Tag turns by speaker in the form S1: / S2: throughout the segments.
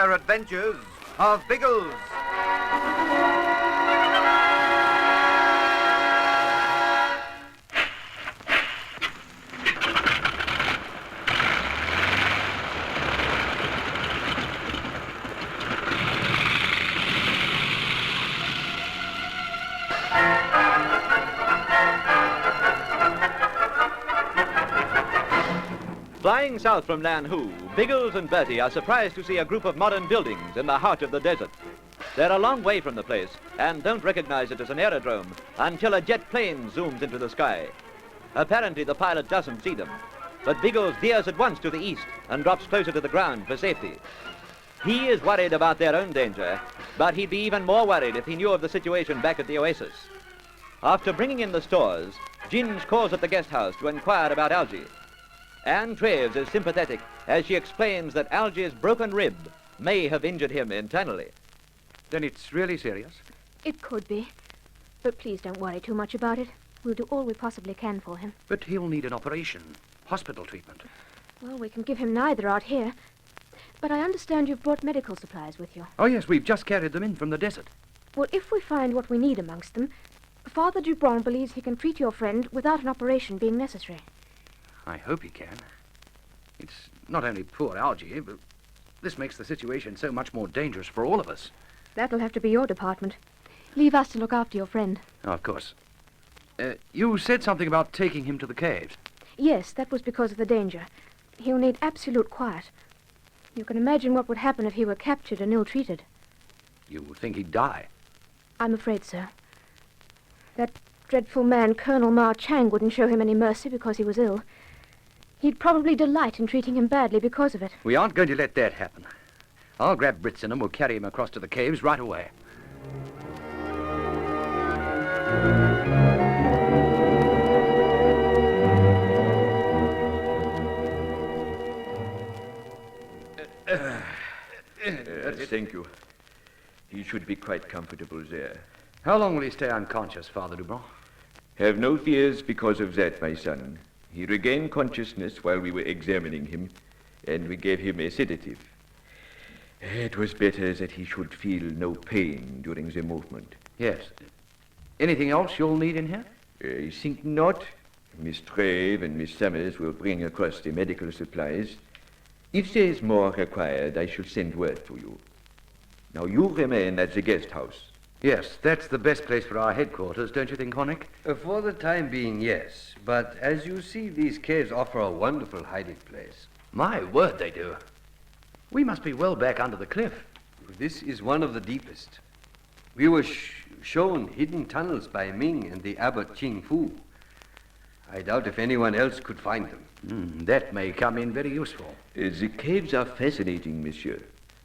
S1: rare adventures of Biggles.
S2: Flying south from Lanhu, Biggles and Bertie are surprised to see a group of modern buildings in the heart of the desert. They're a long way from the place and don't recognize it as an aerodrome until a jet plane zooms into the sky. Apparently, the pilot doesn't see them, but Biggles veers at once to the east and drops closer to the ground for safety. He is worried about their own danger, but he'd be even more worried if he knew of the situation back at the oasis. After bringing in the stores, Ginge calls at the guest house to inquire about Algie. Anne Traves is sympathetic as she explains that Algie's broken rib may have injured him internally.
S3: Then it's really serious?
S4: It could be. But please don't worry too much about it. We'll do all we possibly can for him.
S3: But he'll need an operation, hospital treatment.
S4: Well, we can give him neither out here. But I understand you've brought medical supplies with you.
S3: Oh, yes, we've just carried them in from the desert.
S4: Well, if we find what we need amongst them, Father Dubron believes he can treat your friend without an operation being necessary.
S3: I hope he can. It's not only poor Algie, but this makes the situation so much more dangerous for all of us.
S4: That'll have to be your department. Leave us to look after your friend.
S3: Oh, of course. You said something about taking him to the caves.
S4: Yes, that was because of the danger. He'll need absolute quiet. You can imagine what would happen if he were captured and ill-treated.
S3: You would think he'd die.
S4: I'm afraid so. That dreadful man, Colonel Ma Chang, wouldn't show him any mercy because he was ill. He'd probably delight in treating him badly because of it.
S3: We aren't going to let that happen. I'll grab Britson and we'll carry him across to the caves right away.
S5: Thank you. He should be quite comfortable there.
S3: How long will he stay unconscious, Father Dubron?
S5: Have no fears because of that, my son. He regained consciousness while we were examining him, and we gave him a sedative. It was better that he should feel no pain during the movement.
S3: Yes. Anything else you'll need in here?
S5: I think not. Miss Trave and Miss Summers will bring across the medical supplies. If there is more required, I shall send word to you. Now you remain at the guest house.
S3: Yes, that's the best place for our headquarters, don't you think, Hornick?
S6: For the time being, yes. But as you see, these caves offer a wonderful hiding place.
S3: My word, they do. We must be well back under the cliff.
S6: This is one of the deepest. We were shown hidden tunnels by Ming and the abbot Ching Fu. I doubt if anyone else could find them.
S3: That may come in very useful.
S5: The caves are fascinating, monsieur.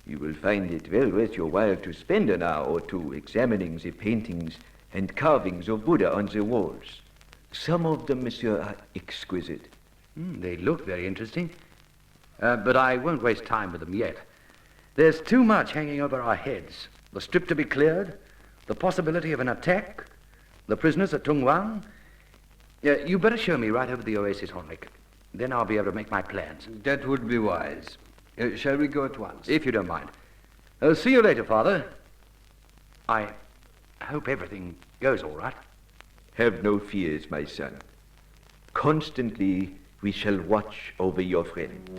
S5: You will find it well worth your while to spend an hour or two examining the paintings and carvings of Buddha on the walls. Some of them, monsieur, are exquisite.
S3: They look very interesting. But I won't waste time with them yet. There's too much hanging over our heads. The strip to be cleared, the possibility of an attack, the prisoners at Tung Wang. You better show me right over the oasis, Hornick. Then I'll be able to make my plans.
S6: That would be wise. Shall we go at once?
S3: If you don't mind. See you later, Father. I hope everything goes all right.
S5: Have no fears, my son. Constantly we shall watch over your friend.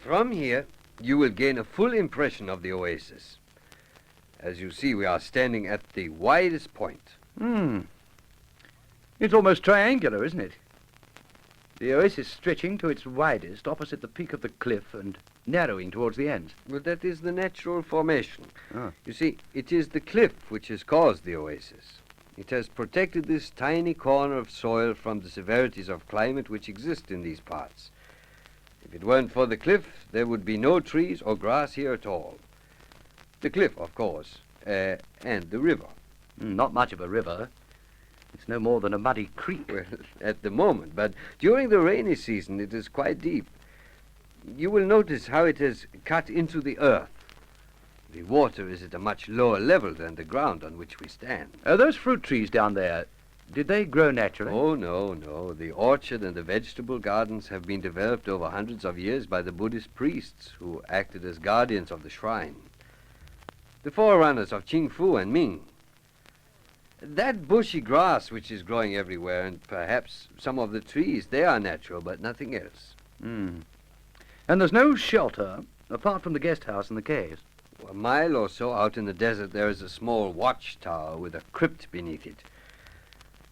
S6: From here, you will gain a full impression of the oasis. As you see, we are standing at the widest point.
S3: It's almost triangular, isn't it? The oasis stretching to its widest opposite the peak of the cliff and narrowing towards the ends.
S6: Well, that is the natural formation.
S3: Ah.
S6: You see, it is the cliff which has caused the oasis. It has protected this tiny corner of soil from the severities of climate which exist in these parts. If it weren't for the cliff, there would be no trees or grass here at all. The cliff, of course, and the river.
S3: Not much of a river. It's no more than a muddy creek.
S6: Well, at the moment, but during the rainy season it is quite deep. You will notice how it has cut into the earth. The water is at a much lower level than the ground on which we stand.
S3: Those fruit trees down there, did they grow naturally?
S6: Oh, no. The orchard and the vegetable gardens have been developed over hundreds of years by the Buddhist priests who acted as guardians of the shrine. The forerunners of Qing Fu and Ming. That bushy grass which is growing everywhere, and perhaps some of the trees, they are natural, but nothing else.
S3: And there's no shelter apart from the guest house and the caves?
S6: A mile or so out in the desert there is a small watchtower with a crypt beneath it.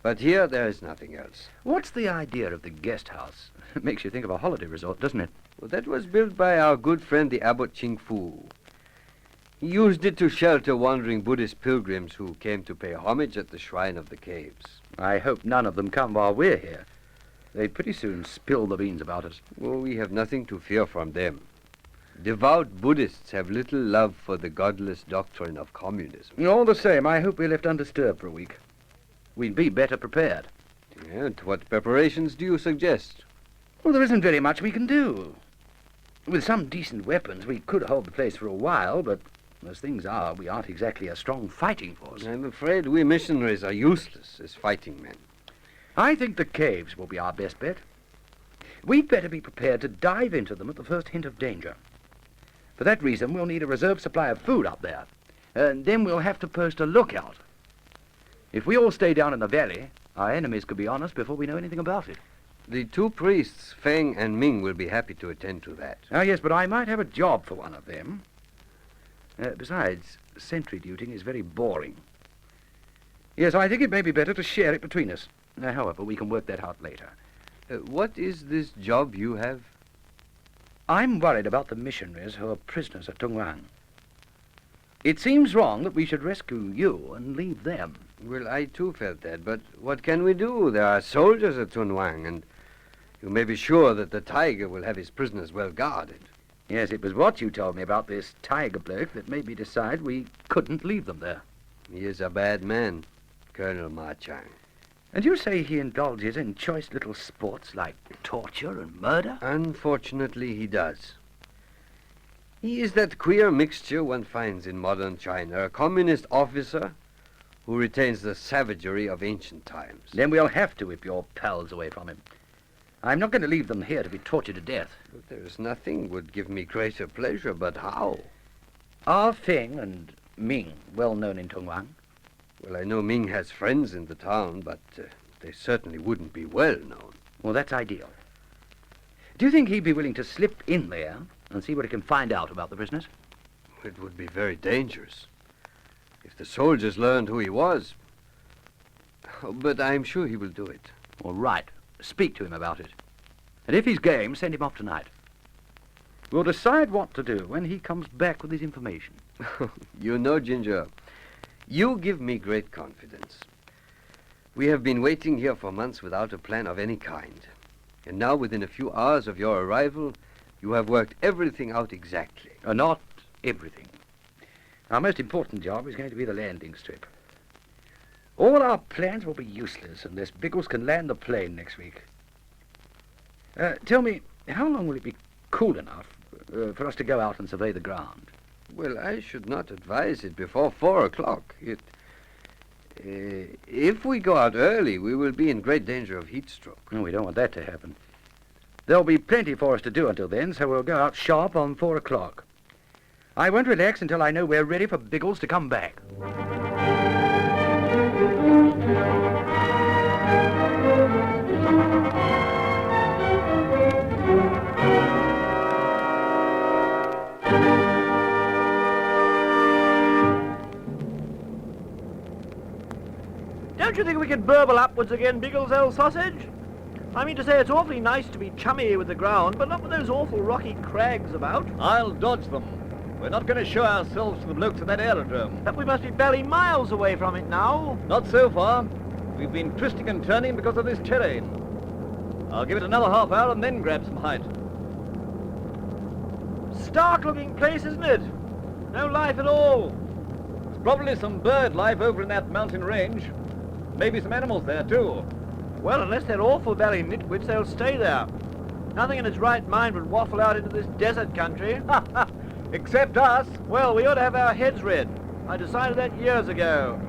S6: But here there is nothing else.
S3: What's the idea of the guest house? It makes you think of a holiday resort, doesn't it?
S6: Well, that was built by our good friend the Abbot Qing Fu. He used it to shelter wandering Buddhist pilgrims who came to pay homage at the shrine of the caves.
S3: I hope none of them come while we're here. They'd pretty soon spill the beans about us.
S6: Well, we have nothing to fear from them. Devout Buddhists have little love for the godless doctrine of communism.
S3: All the same, I hope we're left undisturbed for a week. We'd be better prepared.
S6: And what preparations do you suggest?
S3: Well, there isn't very much we can do. With some decent weapons, we could hold the place for a while, but as things are, we aren't exactly a strong fighting force.
S6: I'm afraid we missionaries are useless as fighting men.
S3: I think the caves will be our best bet. We'd better be prepared to dive into them at the first hint of danger. For that reason, we'll need a reserve supply of food up there. And then we'll have to post a lookout. If we all stay down in the valley, our enemies could be on us before we know anything about it.
S6: The two priests, Feng and Ming, will be happy to attend to that.
S3: Ah, yes, but I might have a job for one of them. Besides, sentry duty is very boring. Yes, I think it may be better to share it between us. However, we can work that out later.
S6: What is this job you have?
S3: I'm worried about the missionaries who are prisoners at Tungwang. It seems wrong that we should rescue you and leave them.
S6: Well, I too felt that, but what can we do? There are soldiers at Tunwang, and you may be sure that the tiger will have his prisoners well guarded.
S3: Yes, it was what you told me about this tiger bloke that made me decide we couldn't leave them there.
S6: He is a bad man, Colonel Ma Chang.
S3: And you say he indulges in choice little sports like torture and murder?
S6: Unfortunately, he does. He is that queer mixture one finds in modern China, a communist officer who retains the savagery of ancient times.
S3: Then we'll have to whip your pals away from him. I'm not going to leave them here to be tortured to death.
S6: But there is nothing would give me greater pleasure, but how?
S3: Are Feng and Ming well known in Tungwang?
S6: Well, I know Ming has friends in the town, but they certainly wouldn't be well known.
S3: Well, that's ideal. Do you think he'd be willing to slip in there and see what he can find out about the prisoners?
S6: It would be very dangerous. If the soldiers learned who he was. But I'm sure he will do it.
S3: All right. Speak to him about it. And if he's game, send him off tonight. We'll decide what to do when he comes back with his information.
S6: You know, Ginger, you give me great confidence. We have been waiting here for months without a plan of any kind. And now, within a few hours of your arrival, you have worked everything out exactly.
S3: Not everything. Our most important job is going to be the landing strip. All our plans will be useless unless Biggles can land the plane next week. Tell me, how long will it be cool enough for us to go out and survey the ground?
S6: Well, I should not advise it before 4 o'clock. If we go out early, we will be in great danger of heat stroke.
S3: No, we don't want that to happen. There'll be plenty for us to do until then, so we'll go out sharp on 4 o'clock. I won't relax until I know we're ready for Biggles to come back.
S7: Don't you think we could burble upwards again, Biggles, old sausage? I mean to say, it's awfully nice to be chummy with the ground, but not with those awful rocky crags about.
S2: I'll dodge them. We're not going to show ourselves to the blokes at that aerodrome.
S7: But we must be barely miles away from it now.
S2: Not so far. We've been twisting and turning because of this terrain. I'll give it another half hour and then grab some height.
S7: Stark-looking place, isn't it? No life at all.
S2: There's probably some bird life over in that mountain range. Maybe some animals there, too.
S7: Well, unless they're awful valley nitwits, they'll stay there. Nothing in its right mind would waffle out into this desert country. Except us. Well, we ought to have our heads read. I decided that years ago.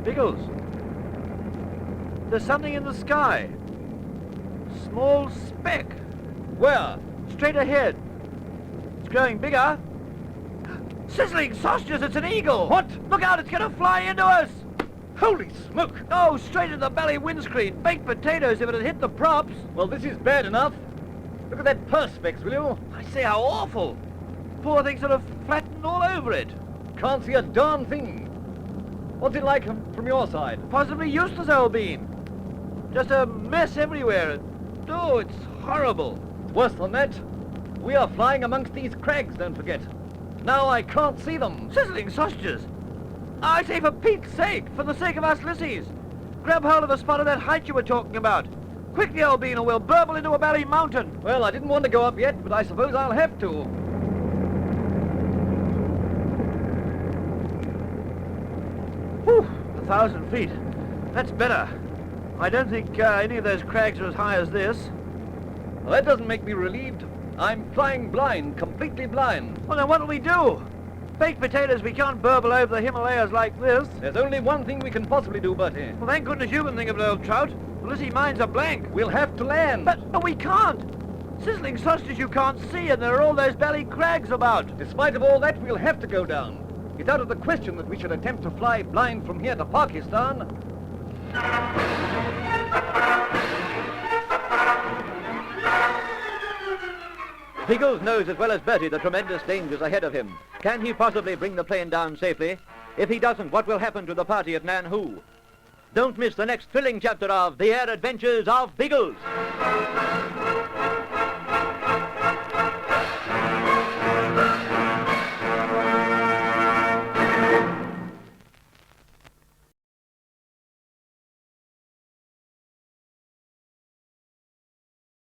S7: Biggles, there's something in the sky. Small speck. Where? Straight ahead. It's growing bigger. Sizzling sausages, it's an eagle! What? Look out, it's gonna fly into us!
S8: Holy smoke!
S7: Oh, straight in the belly windscreen. Baked potatoes if it had hit the props.
S8: Well, this is bad enough. Look at that perspex, will you?
S7: I say, how awful. Poor thing sort of flattened all over it.
S8: Can't see a darn thing. What's it like from your side?
S7: Possibly useless, old bean. Just a mess everywhere. Oh, it's horrible.
S8: Worse than that, we are flying amongst these crags, don't forget. Now I can't see them.
S7: Sizzling sausages. I say, for Pete's sake, for the sake of us lissies, grab hold of a spot of that height you were talking about. Quickly, old bean, or we'll burble into a valley mountain.
S8: Well, I didn't want to go up yet, but I suppose I'll have to.
S7: Whew, 1,000 feet. That's better. I don't think any of those crags are as high as this.
S8: Well, that doesn't make me relieved. I'm flying blind, completely blind.
S7: Well, then what'll we do? Baked potatoes, we can't burble over the Himalayas like this.
S8: There's only one thing we can possibly do, Bertie.
S7: Well, thank goodness you can think of it, old trout. The lissy minds are blank.
S8: We'll have to land.
S7: But we can't. Sizzling sausages you can't see, and there are all those belly crags about.
S8: Despite of all that, we'll have to go down. It's out of the question that we should attempt to fly blind from here to Pakistan.
S2: Biggles knows as well as Bertie the tremendous dangers ahead of him. Can he possibly bring the plane down safely? If he doesn't, what will happen to the party at Nanhu? Don't miss the next thrilling chapter of The Air Adventures of Biggles.